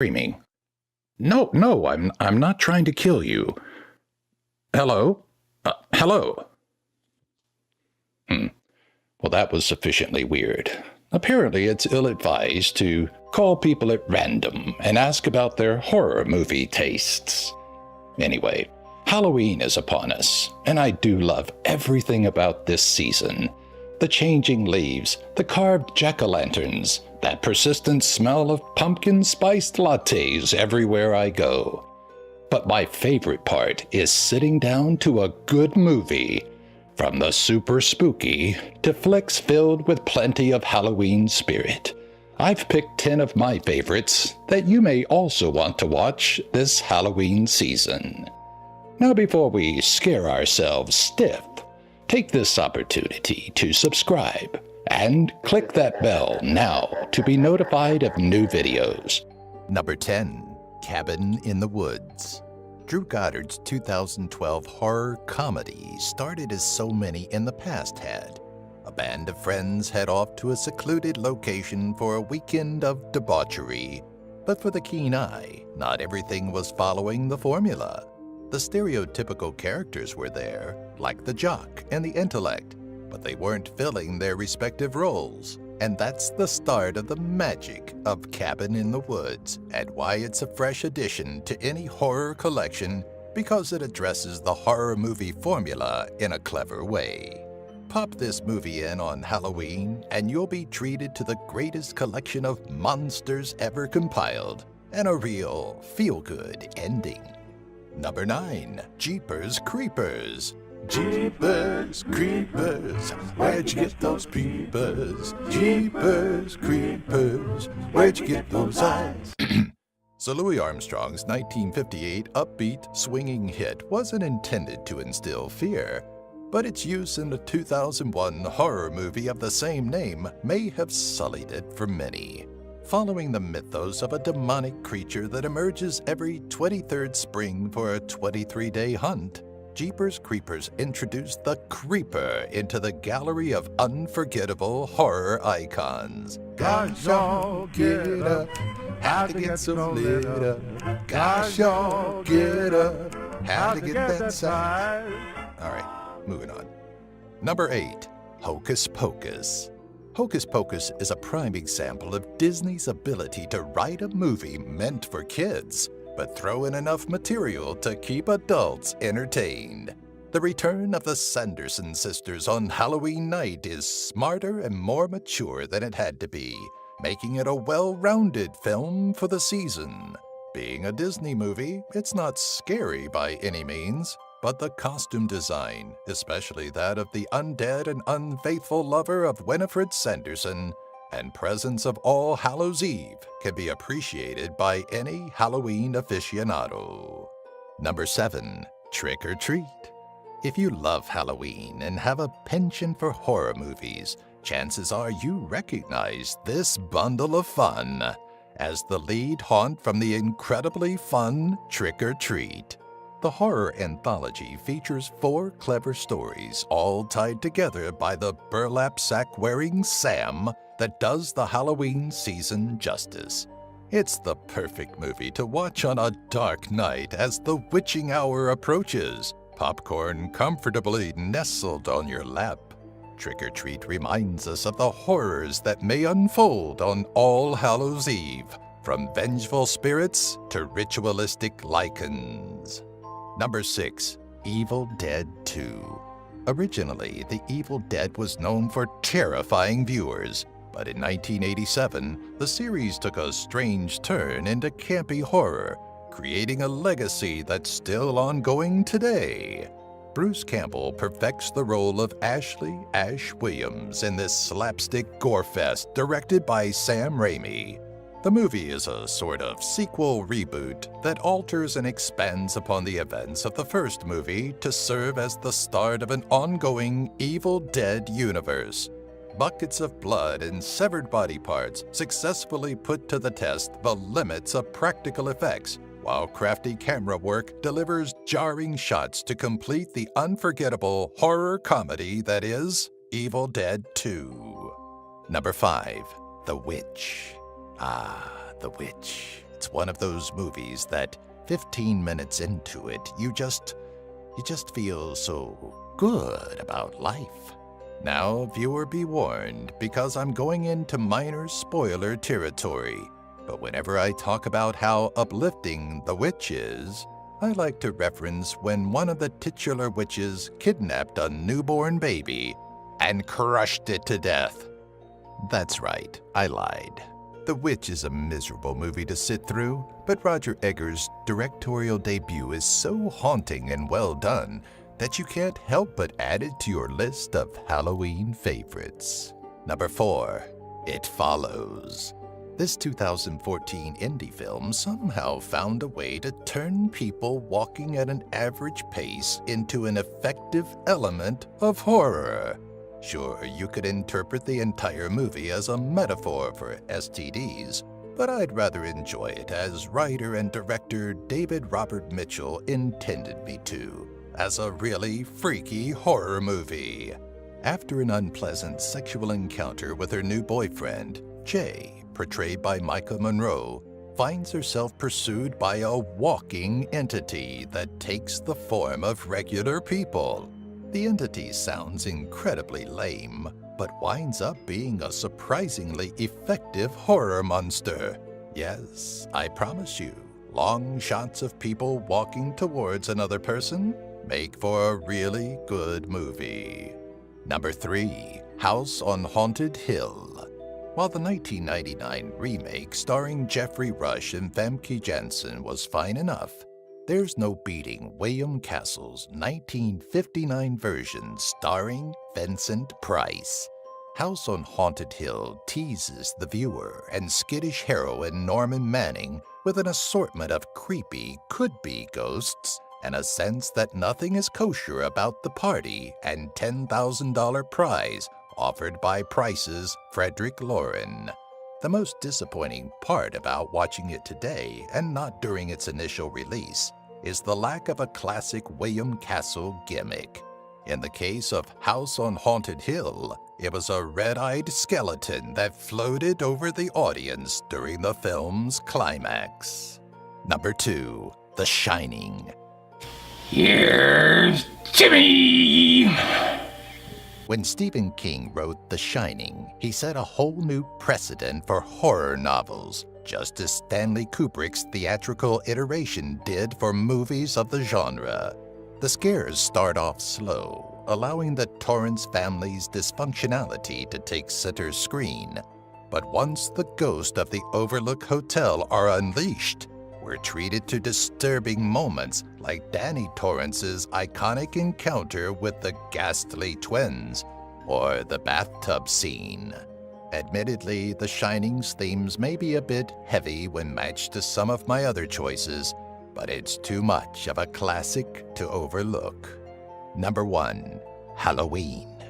Screaming. No, I'm not trying to kill you. Hello? Hello? Well, that was sufficiently weird. Apparently, it's ill-advised to call people at random and ask about their horror movie tastes. Anyway, Halloween is upon us, and I do love everything about this season. The changing leaves, the carved jack-o'-lanterns, that persistent smell of pumpkin-spiced lattes everywhere I go. But my favorite part is sitting down to a good movie. From the super spooky to flicks filled with plenty of Halloween spirit. I've picked 10 of my favorites that you may also want to watch this Halloween season. Now, before we scare ourselves stiff, take this opportunity to subscribe and click that bell now to be notified of new videos. Number 10. Cabin in the Woods. Drew Goddard's 2012 horror comedy started as so many in the past had. A band of friends head off to a secluded location for a weekend of debauchery. But for the keen eye, not everything was following the formula. The stereotypical characters were there, like the jock and the intellect, but they weren't filling their respective roles. And that's the start of the magic of Cabin in the Woods, and why it's a fresh addition to any horror collection, because it addresses the horror movie formula in a clever way. Pop this movie in on Halloween, and you'll be treated to the greatest collection of monsters ever compiled, and a real feel-good ending. Number 9. Jeepers Creepers. Jeepers Creepers, where'd you get those peepers? Jeepers Creepers, where'd you get those eyes? So Louis Armstrong's 1958 upbeat, swinging hit wasn't intended to instill fear, but its use in the 2001 horror movie of the same name may have sullied it for many. Following the mythos of a demonic creature that emerges every 23rd spring for a 23-day hunt, Jeepers Creepers introduced the creeper into the gallery of unforgettable horror icons. Gosh, y'all, get up, how to get some lit up. Gosh, y'all, get up, how to get that side. All right, moving on. Number 8. Hocus Pocus. Hocus Pocus is a prime example of Disney's ability to write a movie meant for kids, but throw in enough material to keep adults entertained. The return of the Sanderson sisters on Halloween night is smarter and more mature than it had to be, making it a well-rounded film for the season. Being a Disney movie, it's not scary by any means, but the costume design, especially that of the undead and unfaithful lover of Winifred Sanderson, and presence of All Hallows Eve can be appreciated by any Halloween aficionado. Number 7. Trick or Treat. If you love Halloween and have a penchant for horror movies, chances are you recognize this bundle of fun as the lead haunt from the incredibly fun Trick or Treat. The horror anthology features 4 clever stories, all tied together by the burlap sack-wearing Sam that does the Halloween season justice. It's the perfect movie to watch on a dark night as the witching hour approaches, popcorn comfortably nestled on your lap. Trick or Treat reminds us of the horrors that may unfold on All Hallows Eve, from vengeful spirits to ritualistic lichens. Number 6. Evil Dead 2. Originally, The Evil Dead was known for terrifying viewers, but in 1987, the series took a strange turn into campy horror, creating a legacy that's still ongoing today. Bruce Campbell perfects the role of Ashley Ash Williams in this slapstick gore-fest directed by Sam Raimi. The movie is a sort of sequel reboot that alters and expands upon the events of the first movie to serve as the start of an ongoing Evil Dead universe. Buckets of blood and severed body parts successfully put to the test the limits of practical effects, while crafty camera work delivers jarring shots to complete the unforgettable horror comedy that is Evil Dead 2. Number 5. The Witch. Ah, The Witch. It's one of those movies that 15 minutes into it, you just feel so good about life. Now, viewer, be warned, because I'm going into minor spoiler territory. But whenever I talk about how uplifting the witch is, I like to reference when one of the titular witches kidnapped a newborn baby and crushed it to death. That's right, I lied. The Witch is a miserable movie to sit through, but Roger Eggers' directorial debut is so haunting and well done that you can't help but add it to your list of Halloween favorites. Number 4, It Follows. This 2014 indie film somehow found a way to turn people walking at an average pace into an effective element of horror. Sure, you could interpret the entire movie as a metaphor for STDs, but I'd rather enjoy it as writer and director David Robert Mitchell intended me to, as a really freaky horror movie. After an unpleasant sexual encounter with her new boyfriend, Jay, portrayed by Micah Monroe, finds herself pursued by a walking entity that takes the form of regular people. The entity sounds incredibly lame, but winds up being a surprisingly effective horror monster. Yes, I promise you, long shots of people walking towards another person make for a really good movie. Number 3, House on Haunted Hill. While the 1999 remake starring Jeffrey Rush and Famke Janssen was fine enough, there's no beating William Castle's 1959 version starring Vincent Price. House on Haunted Hill teases the viewer and skittish heroine Norman Manning with an assortment of creepy could-be ghosts and a sense that nothing is kosher about the party and $10,000 prize offered by Price's Frederick Lauren. The most disappointing part about watching it today, and not during its initial release, is the lack of a classic William Castle gimmick. In the case of House on Haunted Hill, it was a red-eyed skeleton that floated over the audience during the film's climax. Number 2, The Shining. Here's Jimmy! When Stephen King wrote The Shining, he set a whole new precedent for horror novels, just as Stanley Kubrick's theatrical iteration did for movies of the genre. The scares start off slow, allowing the Torrance family's dysfunctionality to take center screen. But once the ghosts of the Overlook Hotel are unleashed, we're treated to disturbing moments like Danny Torrance's iconic encounter with the ghastly twins, or the bathtub scene. Admittedly, The Shining's themes may be a bit heavy when matched to some of my other choices, but it's too much of a classic to overlook. Number 1, Halloween.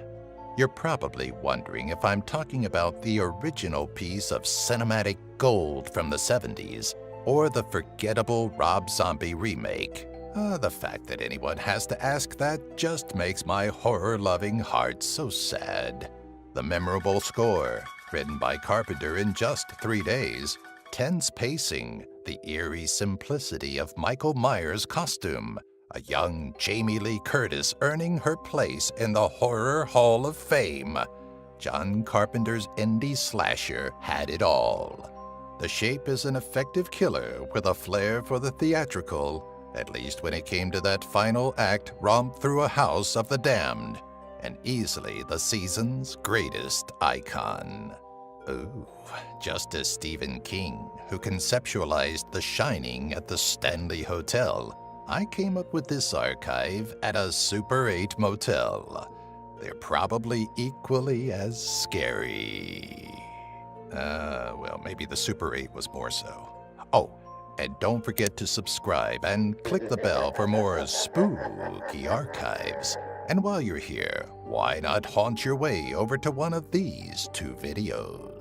You're probably wondering if I'm talking about the original piece of cinematic gold from the 70s, or the forgettable Rob Zombie remake. The fact that anyone has to ask that just makes my horror-loving heart so sad. The memorable score, written by Carpenter in just 3 days, tense pacing, the eerie simplicity of Michael Myers' costume, a young Jamie Lee Curtis earning her place in the Horror Hall of Fame. John Carpenter's indie slasher had it all. The Shape is an effective killer with a flair for the theatrical, at least when it came to that final act romp through a house of the damned, and easily the season's greatest icon. Ooh, just as Stephen King, who conceptualized The Shining at the Stanley Hotel, I came up with this archive at a Super 8 motel. They're probably equally as scary. Well, maybe the Super 8 was more so. Oh, and don't forget to subscribe and click the bell for more spooky archives. And while you're here, why not haunt your way over to one of these 2 videos?